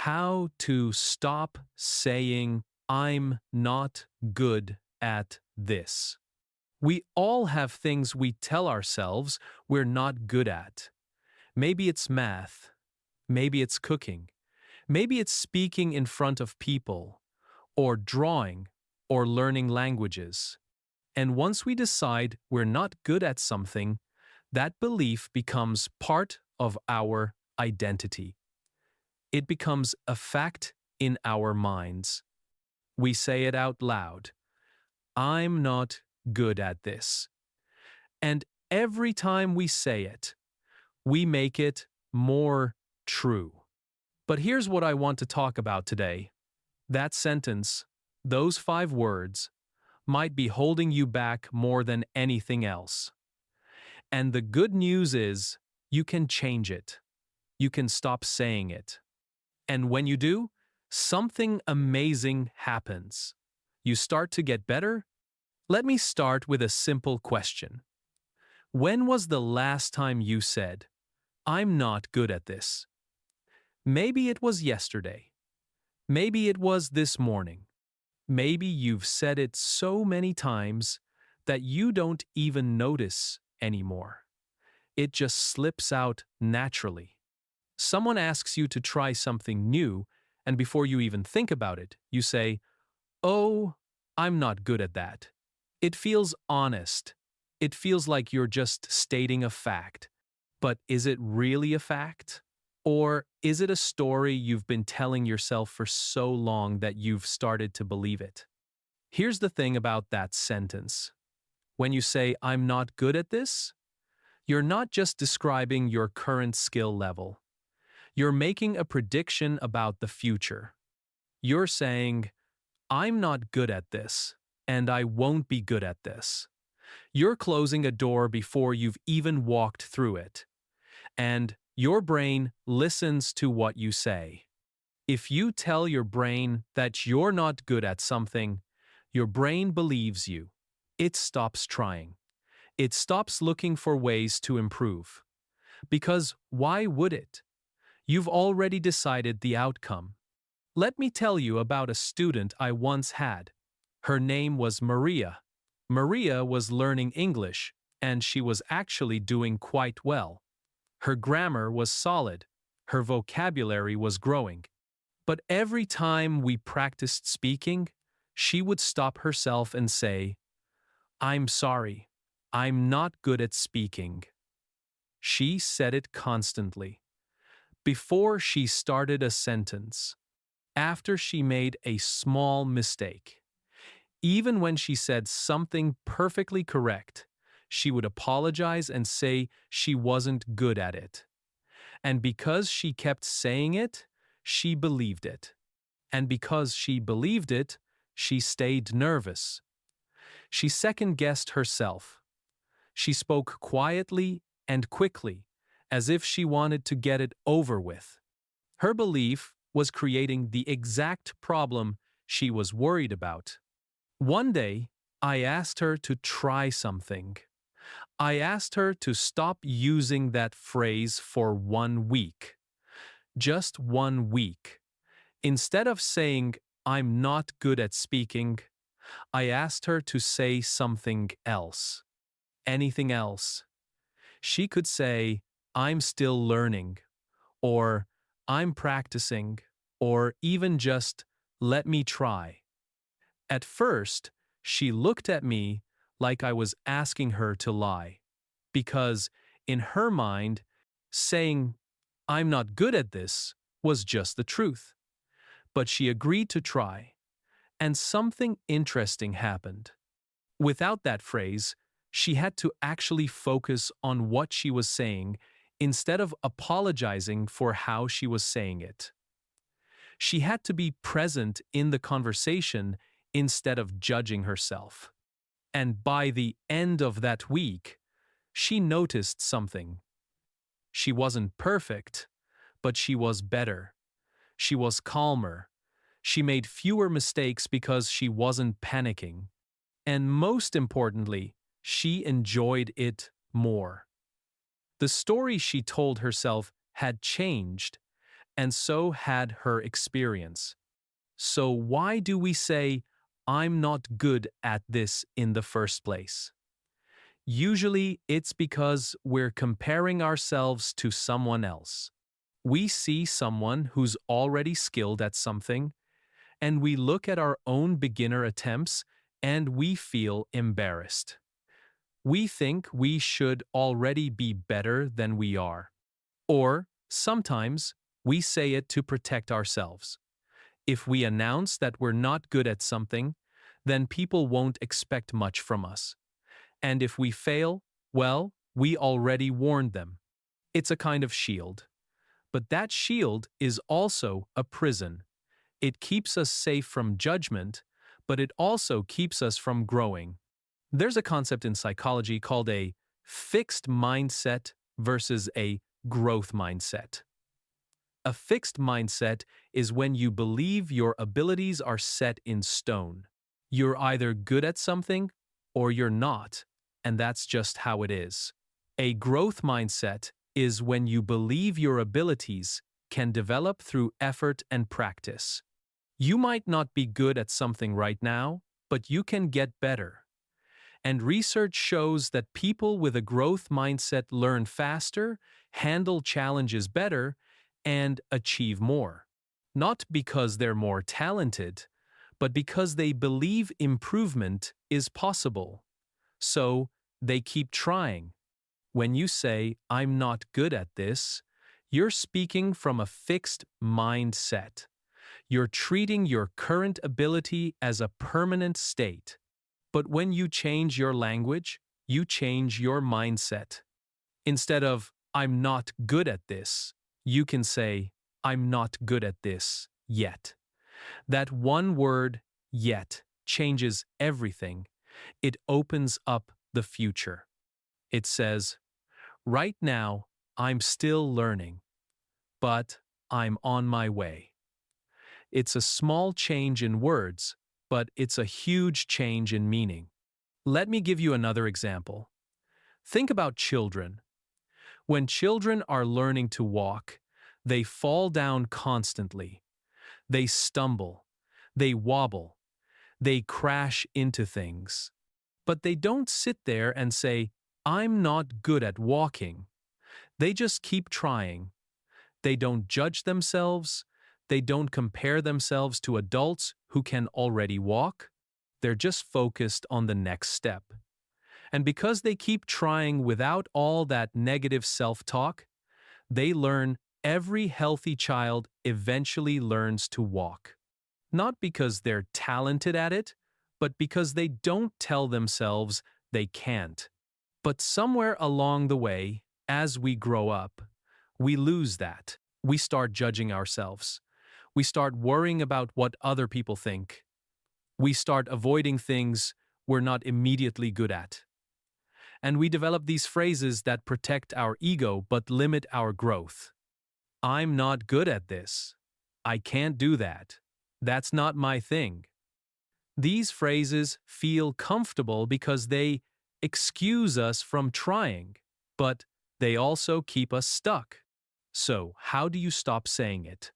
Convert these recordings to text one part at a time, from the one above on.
how to stop saying, I'm not good at this. We all have things we tell ourselves we're not good at. Maybe it's math. Maybe it's cooking. Maybe it's speaking in front of people, or drawing, or learning languages. And once we decide we're not good at something, that belief becomes part of our identity. It becomes a fact in our minds. We say it out loud. I'm not good at this. And every time we say it, we make it more true. But here's what I want to talk about today. That sentence, those 5 words, might be holding you back more than anything else. And the good news is, you can change it. You can stop saying it. And when you do, something amazing happens. You start to get better. Let me start with a simple question. When was the last time you said, I'm not good at this? Maybe it was yesterday. Maybe it was this morning. Maybe you've said it so many times that you don't even notice anymore. It just slips out naturally. Someone asks you to try something new, and before you even think about it, you say, "Oh, I'm not good at that." It feels honest. It feels like you're just stating a fact. But is it really a fact? Or is it a story you've been telling yourself for so long that you've started to believe it? Here's the thing about that sentence. When you say, I'm not good at this, you're not just describing your current skill level. You're making a prediction about the future. You're saying, I'm not good at this, and I won't be good at this. You're closing a door before you've even walked through it. And your brain listens to what you say. If you tell your brain that you're not good at something, your brain believes you. It stops trying. It stops looking for ways to improve. Because why would it? You've already decided the outcome. Let me tell you about a student I once had. Her name was Maria. Maria was learning English, and she was actually doing quite well. Her grammar was solid. Her vocabulary was growing. But every time we practiced speaking, she would stop herself and say, I'm sorry, I'm not good at speaking. She said it constantly. Before she started a sentence, after she made a small mistake. Even when she said something perfectly correct, she would apologize and say she wasn't good at it. And because she kept saying it, she believed it. And because she believed it, she stayed nervous. She second-guessed herself. She spoke quietly and quickly, as if she wanted to get it over with. Her belief was creating the exact problem she was worried about. One day, I asked her to try something. I asked her to stop using that phrase for 1 week. Just 1 week. Instead of saying, I'm not good at speaking, I asked her to say something else. Anything else. She could say, I'm still learning, or I'm practicing, or even just, let me try. At first, she looked at me like I was asking her to lie, because in her mind, saying, I'm not good at this, was just the truth. But she agreed to try, and something interesting happened. Without that phrase, she had to actually focus on what she was saying instead of apologizing for how she was saying it. She had to be present in the conversation instead of judging herself. And by the end of that week, she noticed something. She wasn't perfect, but she was better. She was calmer. She made fewer mistakes because she wasn't panicking. And most importantly, she enjoyed it more. The story she told herself had changed, and so had her experience. So why do we say, I'm not good at this in the first place? Usually it's because we're comparing ourselves to someone else. We see someone who's already skilled at something, and we look at our own beginner attempts and we feel embarrassed. We think we should already be better than we are. Or, sometimes, we say it to protect ourselves. If we announce that we're not good at something, then people won't expect much from us. And if we fail, well, we already warned them. It's a kind of shield. But that shield is also a prison. It keeps us safe from judgment, but it also keeps us from growing. There's a concept in psychology called a fixed mindset versus a growth mindset. A fixed mindset is when you believe your abilities are set in stone. You're either good at something or you're not, and that's just how it is. A growth mindset is when you believe your abilities can develop through effort and practice. You might not be good at something right now, but you can get better. And research shows that people with a growth mindset learn faster, handle challenges better, and achieve more. Not because they're more talented, but because they believe improvement is possible. So, they keep trying. When you say, I'm not good at this, you're speaking from a fixed mindset. You're treating your current ability as a permanent state. But when you change your language, you change your mindset. Instead of, I'm not good at this, you can say, I'm not good at this yet. That one word, yet, changes everything. It opens up the future. It says, right now, I'm still learning, but I'm on my way. It's a small change in words, but it's a huge change in meaning. Let me give you another example. Think about children. When children are learning to walk, they fall down constantly. They stumble. They wobble. They crash into things. But they don't sit there and say, I'm not good at walking. They just keep trying. They don't judge themselves. They don't compare themselves to adults who can already walk. They're just focused on the next step. And because they keep trying without all that negative self-talk, they learn. Every healthy child eventually learns to walk. Not because they're talented at it, but because they don't tell themselves they can't. But somewhere along the way, as we grow up, we lose that. We start judging ourselves. We start worrying about what other people think. We start avoiding things we're not immediately good at. And we develop these phrases that protect our ego but limit our growth. I'm not good at this. I can't do that. That's not my thing. These phrases feel comfortable because they excuse us from trying, but they also keep us stuck. So, how do you stop saying it?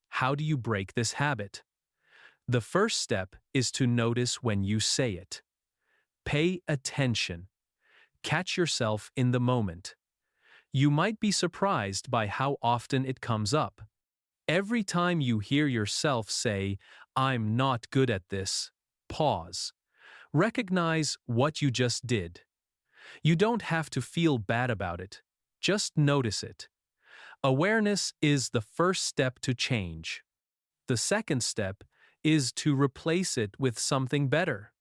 How do you break this habit? The first step is to notice when you say it. Pay attention. Catch yourself in the moment. You might be surprised by how often it comes up. Every time you hear yourself say, I'm not good at this, pause. Recognize what you just did. You don't have to feel bad about it. Just notice it. Awareness is the first step to change. The second step is to replace it with something better.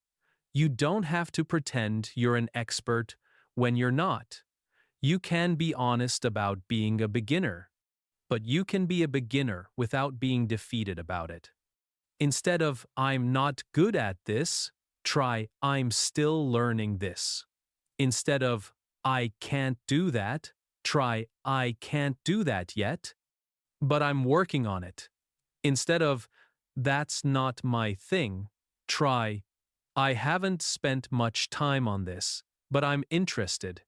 You don't have to pretend you're an expert when you're not. You can be honest about being a beginner, but you can be a beginner without being defeated about it. Instead of, I'm not good at this, try, I'm still learning this. Instead of, I can't do that, try, I can't do that yet, but I'm working on it. Instead of, that's not my thing, try, I haven't spent much time on this, but I'm interested.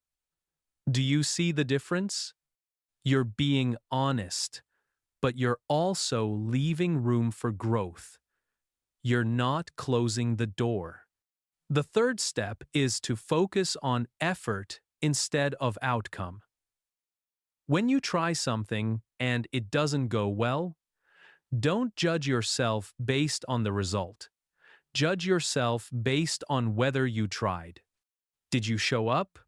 Do you see the difference? You're being honest. but you're also leaving room for growth. You're not closing the door. The third step is to focus on effort instead of outcome. When you try something and it doesn't go well, don't judge yourself based on the result. Judge yourself based on whether you tried. Did you show up?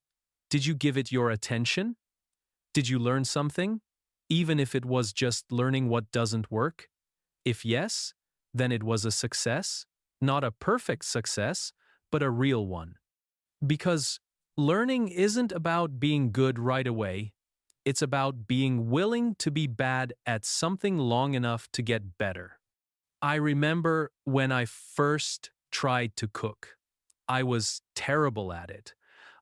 Did you give it your attention? Did you learn something, even if it was just learning what doesn't work? If yes, then it was a success, not a perfect success, but a real one. Because learning isn't about being good right away, it's about being willing to be bad at something long enough to get better. I remember when I first tried to cook. I was terrible at it.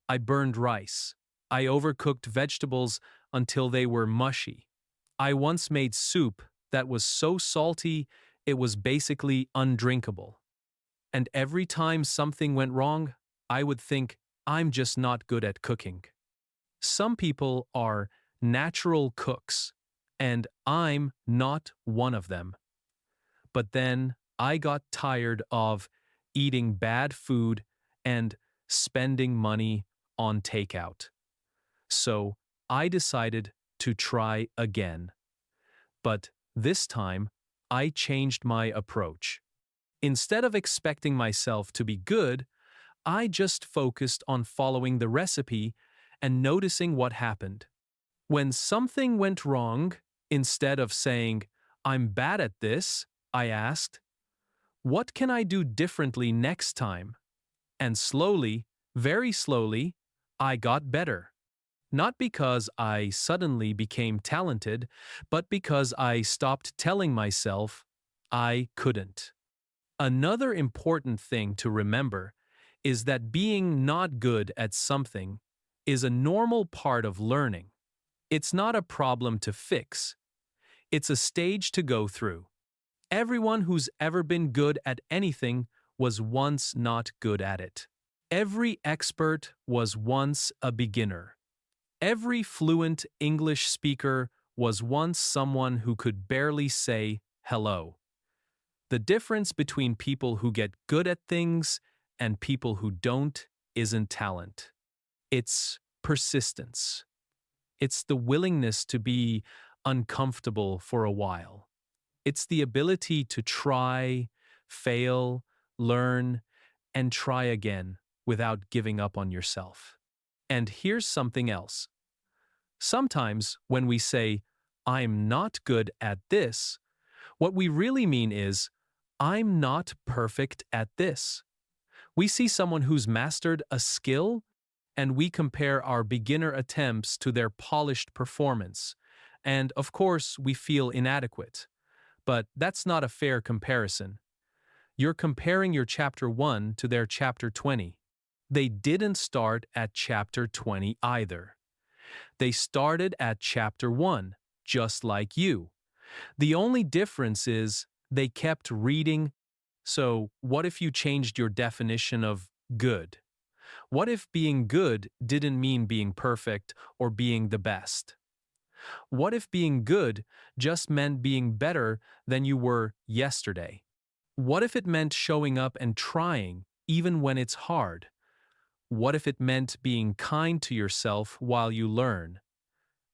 I burned rice. I overcooked vegetables until they were mushy. I once made soup that was so salty it was basically undrinkable. And every time something went wrong, I would think, I'm just not good at cooking. Some people are natural cooks, and I'm not one of them. But then I got tired of eating bad food and spending money on takeout. So I decided to try again. But this time, I changed my approach. Instead of expecting myself to be good, I just focused on following the recipe and noticing what happened. When something went wrong, instead of saying, I'm bad at this, I asked, what can I do differently next time? And slowly, very slowly, I got better. Not because I suddenly became talented, but because I stopped telling myself I couldn't. Another important thing to remember is that being not good at something is a normal part of learning. It's not a problem to fix. It's a stage to go through. Everyone who's ever been good at anything was once not good at it. Every expert was once a beginner. Every fluent English speaker was once someone who could barely say hello. The difference between people who get good at things and people who don't isn't talent. It's persistence. It's the willingness to be uncomfortable for a while. It's the ability to try, fail, learn, and try again without giving up on yourself. And here's something else. Sometimes when we say, I'm not good at this, what we really mean is, I'm not perfect at this. We see someone who's mastered a skill, and we compare our beginner attempts to their polished performance. And of course, we feel inadequate. But that's not a fair comparison. You're comparing your chapter 1 to their chapter 20. They didn't start at chapter 20 either. They started at chapter 1, just like you. The only difference is they kept reading. So, what if you changed your definition of good? What if being good didn't mean being perfect or being the best? What if being good just meant being better than you were yesterday? What if it meant showing up and trying, even when it's hard? What if it meant being kind to yourself while you learn?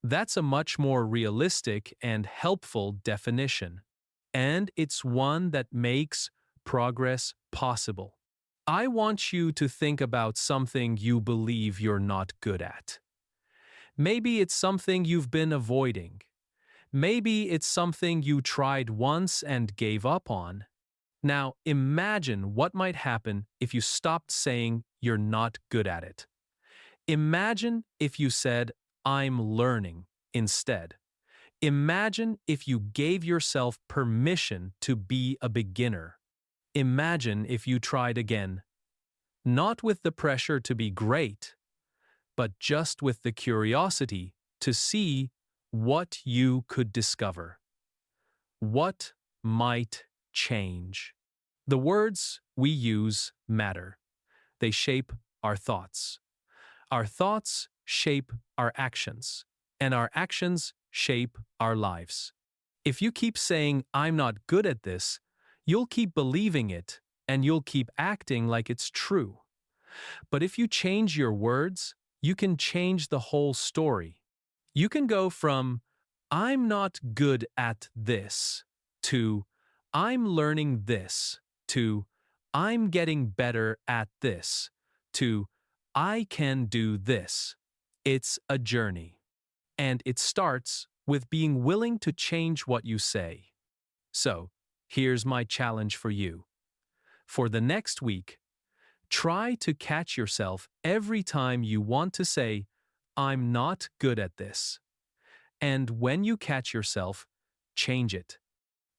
That's a much more realistic and helpful definition. And it's one that makes progress possible. I want you to think about something you believe you're not good at. Maybe it's something you've been avoiding. Maybe it's something you tried once and gave up on. Now, imagine what might happen if you stopped saying you're not good at it. Imagine if you said, I'm learning, instead. Imagine if you gave yourself permission to be a beginner. Imagine if you tried again, not with the pressure to be great, but just with the curiosity to see what you could discover. What might change? The words we use matter. They shape our thoughts. Our thoughts shape our actions, and our actions shape our lives. If you keep saying, I'm not good at this, you'll keep believing it and you'll keep acting like it's true. But if you change your words, you can change the whole story. You can go from, I'm not good at this, to, I'm learning this, to, I'm getting better at this, to, I can do this. It's a journey. And it starts with being willing to change what you say. So, here's my challenge for you. For the next week, try to catch yourself every time you want to say, I'm not good at this. And when you catch yourself, change it.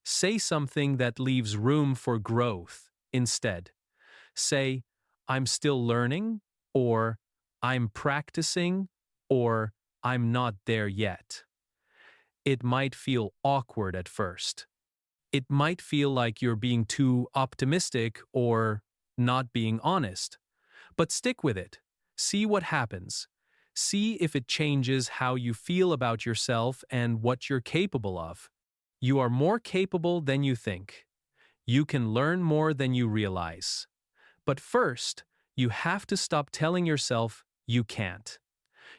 Say something that leaves room for growth instead. Say, I'm still learning, or I'm practicing, or I'm not there yet. It might feel awkward at first. It might feel like you're being too optimistic or not being honest. But stick with it. See what happens. See if it changes how you feel about yourself and what you're capable of. You are more capable than you think. You can learn more than you realize. But first, you have to stop telling yourself you can't.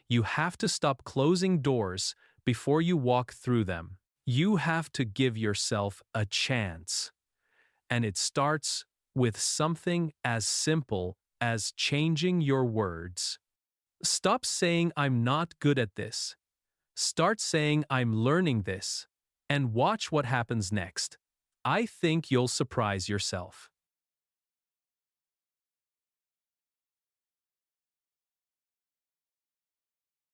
You have to stop closing doors before you walk through them. You have to give yourself a chance. And it starts with something as simple as changing your words. Stop saying I'm not good at this. Start saying I'm learning this. And watch what happens next. I think you'll surprise yourself.